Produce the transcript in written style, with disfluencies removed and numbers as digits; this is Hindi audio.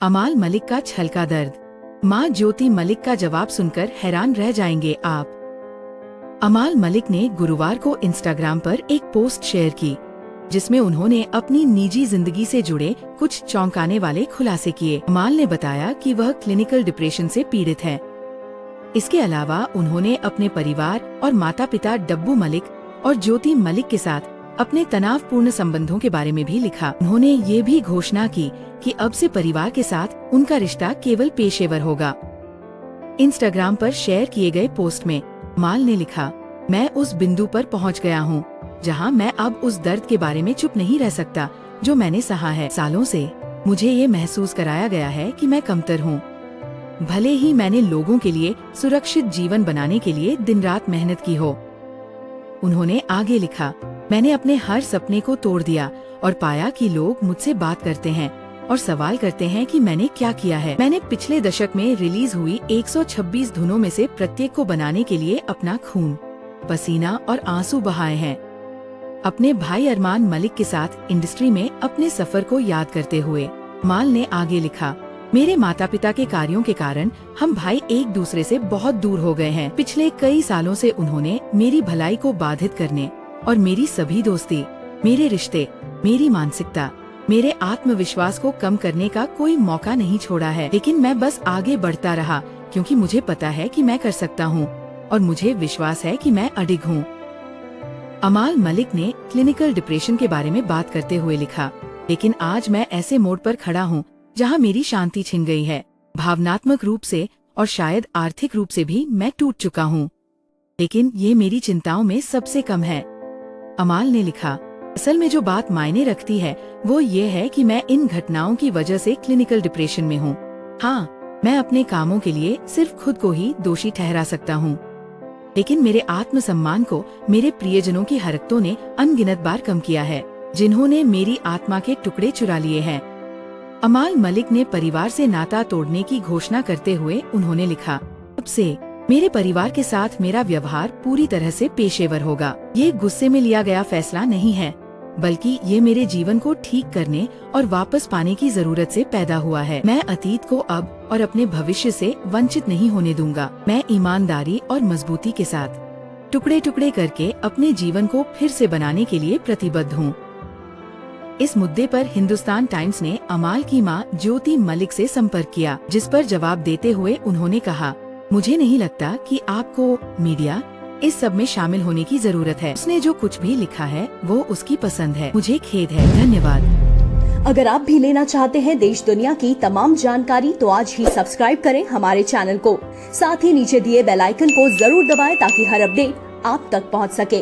अमाल मलिक का छलका दर्द। मां ज्योति मलिक का जवाब सुनकर हैरान रह जाएंगे आप। अमाल मलिक ने गुरुवार को इंस्टाग्राम पर एक पोस्ट शेयर की, जिसमें उन्होंने अपनी निजी जिंदगी से जुड़े कुछ चौंकाने वाले खुलासे किए। अमाल ने बताया कि वह क्लिनिकल डिप्रेशन से पीड़ित है। इसके अलावा उन्होंने अपने परिवार और माता पिता डब्बू मलिक और ज्योति मलिक के साथ अपने तनावपूर्ण संबंधों के बारे में भी लिखा। उन्होंने ये भी घोषणा की कि अब से परिवार के साथ उनका रिश्ता केवल पेशेवर होगा। इंस्टाग्राम पर शेयर किए गए पोस्ट में अमाल ने लिखा, मैं उस बिंदु पर पहुंच गया हूं, जहां मैं अब उस दर्द के बारे में चुप नहीं रह सकता जो मैंने सहा है। सालों से मुझे ये महसूस कराया गया है कि मैं कमतर हूं। भले ही मैंने लोगों के लिए सुरक्षित जीवन बनाने के लिए दिन रात मेहनत की हो। उन्होंने आगे लिखा, मैंने अपने हर सपने को तोड़ दिया और पाया कि लोग मुझसे बात करते हैं और सवाल करते हैं कि मैंने क्या किया है। मैंने पिछले दशक में रिलीज हुई 126 धुनों में से प्रत्येक को बनाने के लिए अपना खून, पसीना और आंसू बहाए हैं। अपने भाई अरमान मलिक के साथ इंडस्ट्री में अपने सफर को याद करते हुए अमाल ने आगे लिखा, मेरे माता पिता के कार्यों के कारण हम भाई एक दूसरे से बहुत दूर हो गए हैं। पिछले कई सालों से उन्होंने मेरी भलाई को बाधित करने और मेरी सभी दोस्ती, मेरे रिश्ते, मेरी मानसिकता, मेरे आत्मविश्वास को कम करने का कोई मौका नहीं छोड़ा है। लेकिन मैं बस आगे बढ़ता रहा क्योंकि मुझे पता है कि मैं कर सकता हूँ और मुझे विश्वास है कि मैं अडिग हूँ। अमाल मलिक ने क्लिनिकल डिप्रेशन के बारे में बात करते हुए लिखा, लेकिन आज मैं ऐसे मोड़ पर खड़ा हूँ जहाँ मेरी शांति छिन गई है। भावनात्मक रूप से और शायद आर्थिक रूप से भी मैं टूट चुका हूँ, लेकिन ये मेरी चिंताओं में सबसे कम है। अमाल ने लिखा, असल में जो बात मायने रखती है वो ये है कि मैं इन घटनाओं की वजह से क्लिनिकल डिप्रेशन में हूँ। हाँ, मैं अपने कामों के लिए सिर्फ खुद को ही दोषी ठहरा सकता हूँ, लेकिन मेरे आत्मसम्मान को मेरे प्रियजनों की हरकतों ने अनगिनत बार कम किया है, जिन्होंने मेरी आत्मा के टुकड़े चुरा लिए हैं। अमाल मलिक ने परिवार से नाता तोड़ने की घोषणा करते हुए उन्होंने लिखा, अब से मेरे परिवार के साथ मेरा व्यवहार पूरी तरह से पेशेवर होगा। ये गुस्से में लिया गया फैसला नहीं है, बल्कि ये मेरे जीवन को ठीक करने और वापस पाने की जरूरत से पैदा हुआ है। मैं अतीत को अब और अपने भविष्य से वंचित नहीं होने दूंगा। मैं ईमानदारी और मजबूती के साथ टुकड़े टुकड़े करके अपने जीवन को फिर से बनाने के लिए प्रतिबद्ध हूँ। इस मुद्दे पर हिंदुस्तान टाइम्स ने अमाल की मां ज्योति मलिक से संपर्क किया, जिस पर जवाब देते हुए उन्होंने कहा, मुझे नहीं लगता कि आपको मीडिया इस सब में शामिल होने की जरूरत है। उसने जो कुछ भी लिखा है वो उसकी पसंद है। मुझे खेद है। धन्यवाद। अगर आप भी लेना चाहते हैं देश दुनिया की तमाम जानकारी तो आज ही सब्सक्राइब करें हमारे चैनल को। साथ ही नीचे दिए बेल आइकन को जरूर दबाएं ताकि हर अपडेट आप तक पहुंच सके।